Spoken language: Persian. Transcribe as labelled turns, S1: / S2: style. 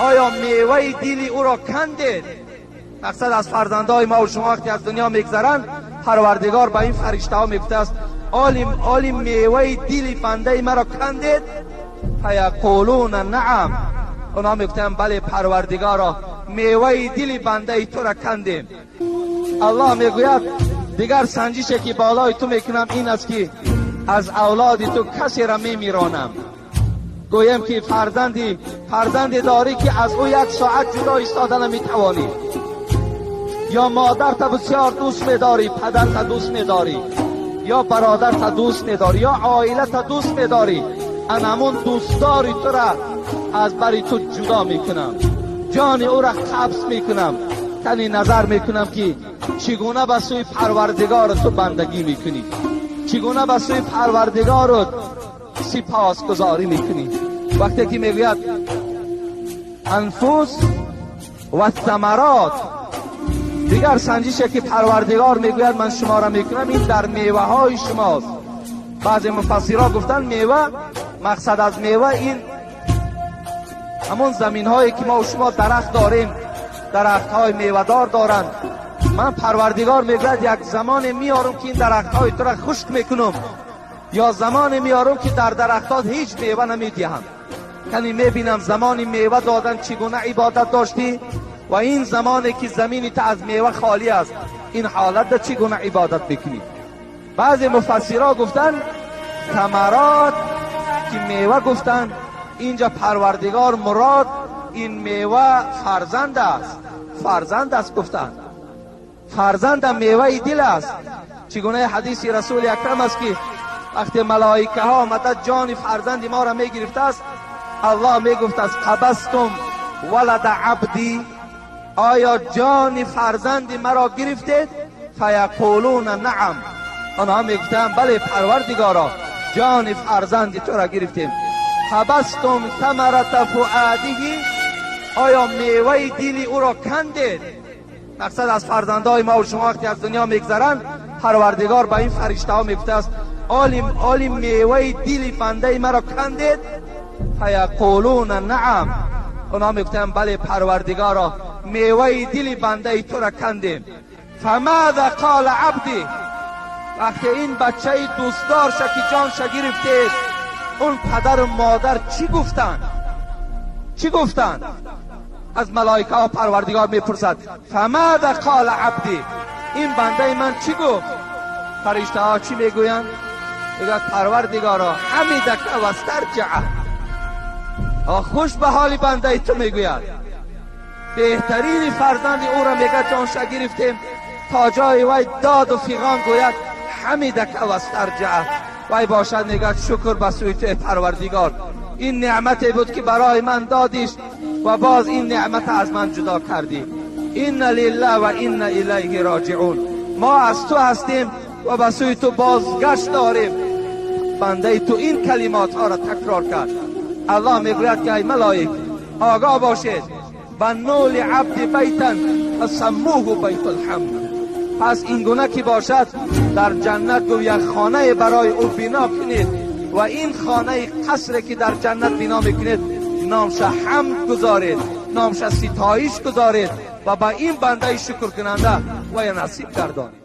S1: آیا میوه دل او را کندید؟ مقصد از فرزندای ما و شما وقتی از دنیا میگذرند پروردگار به این فرشته ها میگفته است آلی میوه دل بنده مرا کندید؟ فیقولون نعم. اونا میگفتند بله پروردگارا میوه دل بنده تو را کندیم. الله میگوید دیگر سنجشی که بالای تو میکنم این است که از اولاد تو کسی را میمیرانم. گویم که فرزندی داری که از او یک ساعت جدا ایستادن نمیتوانی، یا مادر تا بسیار دوست میداری، پدر تا دوست میداری، یا برادر تا دوست میداری، یا عائله تا دوست میداری، همون دوستداری تو را از بری تو جدا میکنم، جان او را قبض میکنم. تنی نظر میکنم که چگونه به سوی پروردگار تو بندگی میکنی، چگونه به سوی پروردگار سپاس گزاری میکنی. وقتی که میگوید انفس و ثمرات، دیگر سنجشی که پروردگار میگوید من شما را میکنم این در میوه های شماست. بعضی مفسرها گفتن میوه، مقصد از میوه این همون زمین هایی که ما و شما درخت داریم، درخت های میوه دار دارند. من پروردگار میگوید یک زمان میارم که این درخت های تو را خشک میکنم، یا زمان میارم که در درختات هیچ میوه نمیدهم. یعنی میبینم زمانی میوه دادن چگونه عبادت داشتی و این زمانی که زمینی تا از میوه خالی است این حالت در چگونه عبادت میکنی. بعضی مفسرها گفتن ثمرات که میوه گفتن اینجا پروردگار مراد این میوه فرزند است گفتن. فرزند میوه دل است. چگونه حدیث رسول اکرم است که وقتی ملائکه ها آمده جان فرزند ما را میگرفته است، الله میگفت است قبضتم ولد عبدی، آیا جان فرزند مرا گرفتید؟ فیقولون نعم. آنها میگفتند بله پروردگارا جان فرزند تو را گرفتیم. قبضتم ثمرة فؤاده، آیا میوه دل او را کندید؟ مقصد از فرزندای ما و شما وقتی از دنیا میگذرند پروردگار به این فرشته ها میگفته است آلی میوه دل بنده مرا کندید؟ فیقولون نعم. اونا میگفتند بله پروردگارا میوه دل بنده تو را کندیم. فماذا قال عبدی، وقتی این بچه دوستدار که جانش گرفتید اون پدر و مادر چی گفتند؟ از ملائکه ها پروردگار میپرسد فماذا قال عبدی، این بنده من چی گفت؟ فرشته ها چی میگویند؟ میگوید پروردگارا حمیدک و استرجعه، خوش به حال بنده تو میگوید، بهترین فرزند او را میگه جانش گرفتیم، تا جای وی داد و فیغان گوید حمیدک و استرجعه، وی باشد میگه شکر به سوی تو پروردگار، این نعمتی بود که برای من دادیش و باز این نعمت از من جدا کردی. این لله و این الیه راجعون، ما از تو هستیم و به سوی تو بازگشت داریم. بنده تو این کلمات ها را تکرار کرد. الله میگوید که ای ملائک آگاه باشید، بنوا لعبد بیتا فسموه بیت الحمد، پس این گونه که باشد در جنت یک خانه برای او بنا کنید و این خانه قصری که در جنت بنا میکنید نامش حمد گذارید، نامش ستایش گذارید و با این بنده شکر کننده و نصیب گردانید.